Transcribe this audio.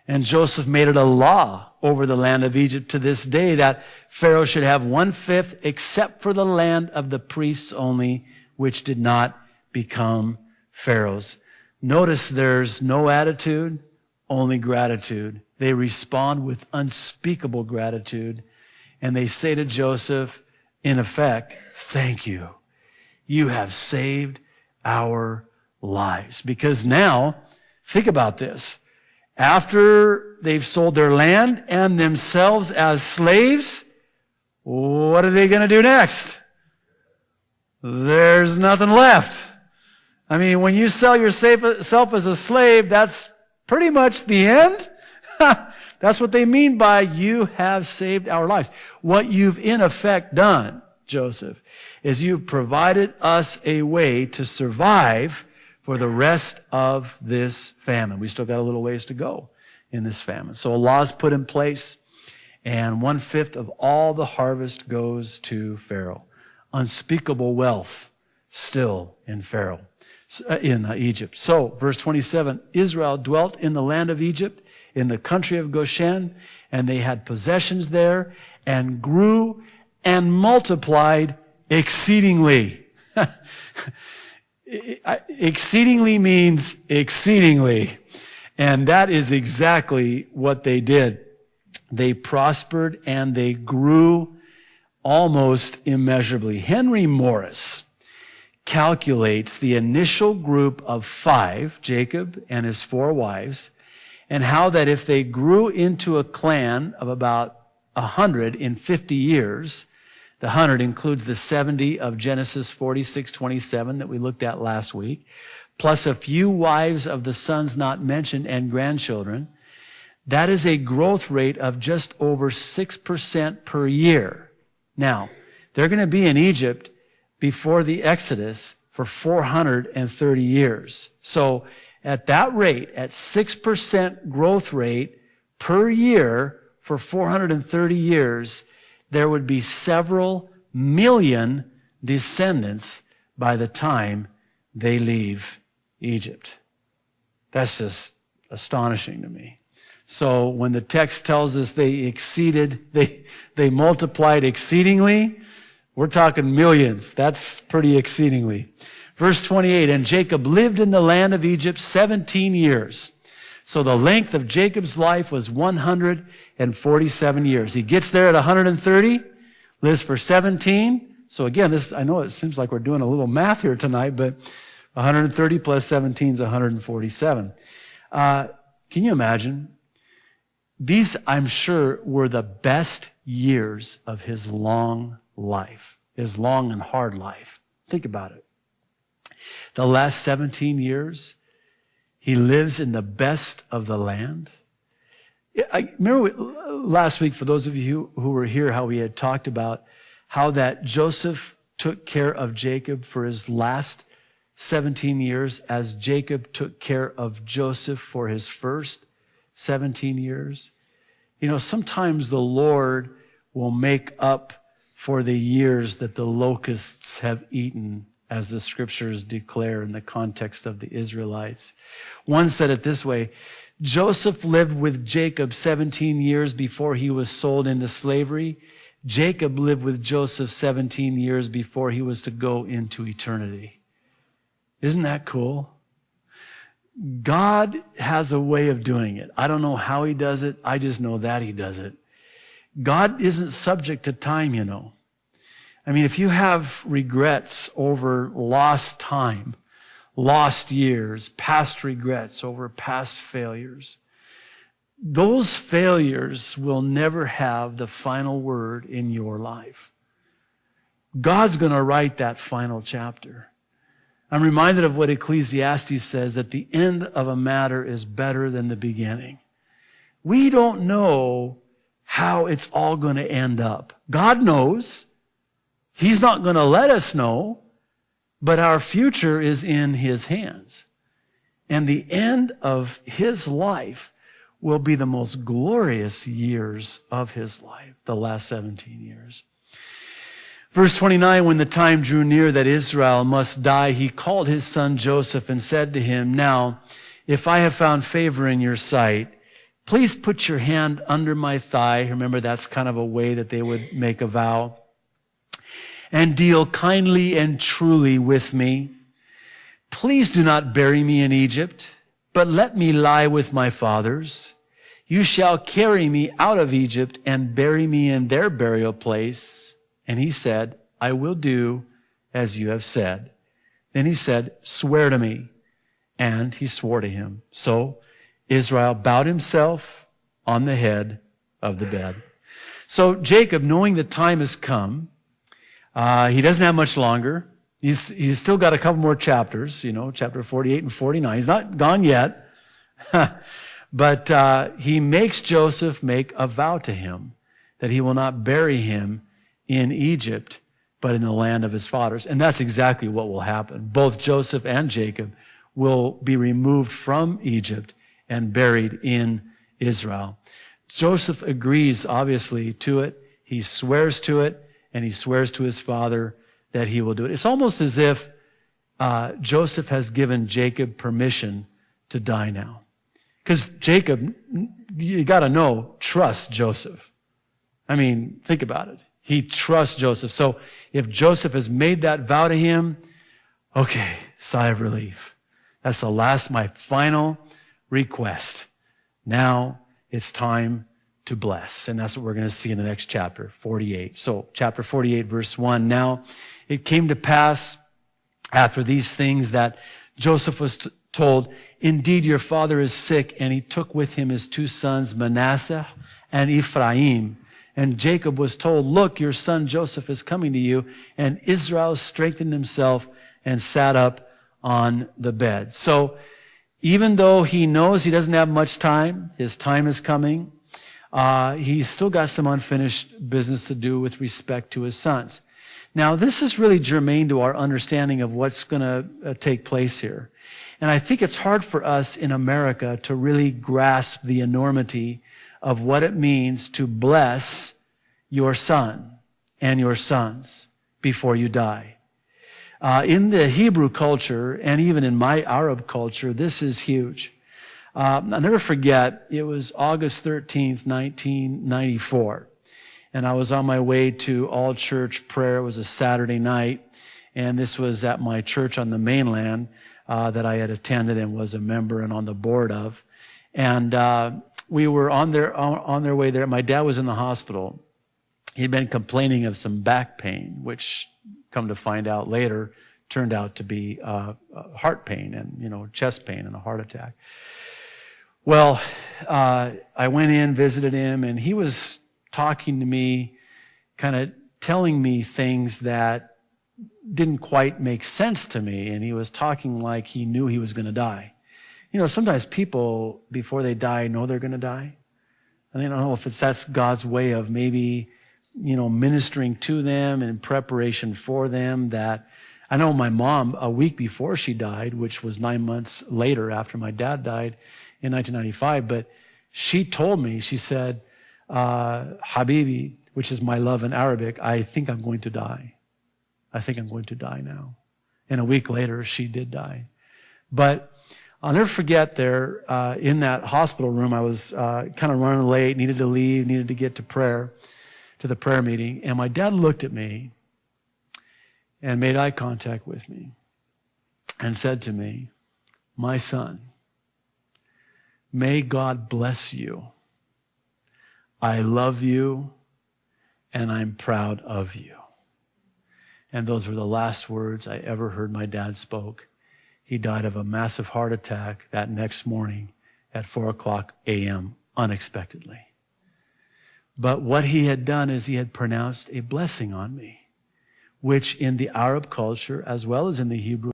And Joseph made it a law over the land of Egypt to this day that Pharaoh should have 1/5 except for the land of the priests only, which did not become Pharaoh's. Notice there's no attitude, only gratitude. They respond with unspeakable gratitude. And they say to Joseph, in effect, thank you. You have saved our lives. Because now, think about this. After they've sold their land and themselves as slaves, what are they going to do next? There's nothing left. I mean, when you sell yourself as a slave, that's pretty much the end. That's what they mean by you have saved our lives. What you've in effect done, Joseph, is you've provided us a way to survive for the rest of this famine. We still got a little ways to go in this famine. So a law is put in place, and 1/5 of all the harvest goes to Pharaoh. Unspeakable wealth still in Egypt. So, verse 27, Israel dwelt in the land of Egypt, in the country of Goshen, and they had possessions there, and grew and multiplied exceedingly. Exceedingly means exceedingly. And that is exactly what they did. They prospered and they grew almost immeasurably. Henry Morris calculates the initial group of 5, Jacob and his 4 wives, and how that if they grew into a clan of about 100 in 50 years, the 100 includes the 70 of Genesis 46:27 that we looked at last week, plus a few wives of the sons not mentioned and grandchildren. That is a growth rate of just over 6% per year. Now, they're going to be in Egypt before the Exodus for 430 years. So at that rate, at 6% growth rate per year for 430 years, there would be several million descendants by the time they leave Egypt. That's just astonishing to me. So when the text tells us they multiplied exceedingly, we're talking millions. That's pretty exceedingly. Verse 28, and Jacob lived in the land of Egypt 17 years. So the length of Jacob's life was 147 years. He gets there at 130, lives for 17. So again, I know it seems like we're doing a little math here tonight, but 130 plus 17 is 147. Can you imagine? These, I'm sure, were the best years of his long life, his long and hard life. Think about it. The last 17 years, he lives in the best of the land. I remember last week, for those of you who were here, how we had talked about how that Joseph took care of Jacob for his last 17 years as Jacob took care of Joseph for his first 17 years. You know, sometimes the Lord will make up for the years that the locusts have eaten, as the scriptures declare in the context of the Israelites. One said it this way, Joseph lived with Jacob 17 years before he was sold into slavery. Jacob lived with Joseph 17 years before he was to go into eternity. Isn't that cool? God has a way of doing it. I don't know how he does it. I just know that he does it. God isn't subject to time, you know. I mean, if you have regrets over lost time, lost years, past regrets over past failures, those failures will never have the final word in your life. God's going to write that final chapter. I'm reminded of what Ecclesiastes says, that the end of a matter is better than the beginning. We don't know how it's all going to end up. God knows. He's not going to let us know, but our future is in his hands. And the end of his life will be the most glorious years of his life, the last 17 years. Verse 29, when the time drew near that Israel must die, he called his son Joseph and said to him, now, if I have found favor in your sight, Please put your hand under my thigh. Remember, that's kind of a way that they would make a vow. And deal kindly and truly with me. Please do not bury me in Egypt, but let me lie with my fathers. You shall carry me out of Egypt and bury me in their burial place. And he said, I will do as you have said. Then he said, swear to me. And he swore to him. So Israel bowed himself on the head of the bed. So Jacob, knowing the time has come, he doesn't have much longer. He's still got a couple more chapters, chapter 48 and 49. He's not gone yet. But he makes Joseph make a vow to him that he will not bury him in Egypt, but in the land of his fathers. And that's exactly what will happen. Both Joseph and Jacob will be removed from Egypt and buried in Israel. Joseph agrees, obviously, to it. He swears to it, and he swears to his father that he will do it. It's almost as if Joseph has given Jacob permission to die now. Because Jacob, you got to know, trusts Joseph. I mean, think about it. He trusts Joseph. So if Joseph has made that vow to him, okay, sigh of relief. That's my final request. Now it's time to bless. And that's what we're going to see in the next chapter, 48. So chapter 48, verse 1. Now it came to pass after these things that Joseph was told, indeed, your father is sick, and he took with him his two sons, Manasseh and Ephraim. And Jacob was told, look, your son Joseph is coming to you. And Israel strengthened himself and sat up on the bed. So even though he knows he doesn't have much time, his time is coming, he's still got some unfinished business to do with respect to his sons. Now, this is really germane to our understanding of what's going to take place here. And I think it's hard for us in America to really grasp the enormity of what it means to bless your son and your sons before you die. In the Hebrew culture, and even in my Arab culture, this is huge. I'll never forget, it was August 13th, 1994. And I was on my way to all-church prayer. It was a Saturday night. And this was at my church on the mainland that I had attended and was a member and on the board of. And we were on their way there. My dad was in the hospital. He'd been complaining of some back pain, which, come to find out later, turned out to be heart pain and, chest pain and a heart attack. Well, I went in, visited him, and he was talking to me, kind of telling me things that didn't quite make sense to me, and he was talking like he knew he was going to die. Sometimes people, before they die, know they're going to die. And I don't know if that's God's way of maybe, ministering to them in preparation for them. That I know my mom, a week before she died, which was 9 months later after my dad died in 1995, but she told me, she said, Habibi, which is my love in Arabic, I think I'm going to die. I think I'm going to die now. And a week later, she did die. But I'll never forget there, in that hospital room, I was kind of running late, needed to leave, needed to get to the prayer meeting. And my dad looked at me and made eye contact with me and said to me, my son, may God bless you. I love you and I'm proud of you. And those were the last words I ever heard my dad spoke. He died of a massive heart attack that next morning at 4:00 a.m. unexpectedly. But what he had done is he had pronounced a blessing on me, which in the Arab culture, as well as in the Hebrew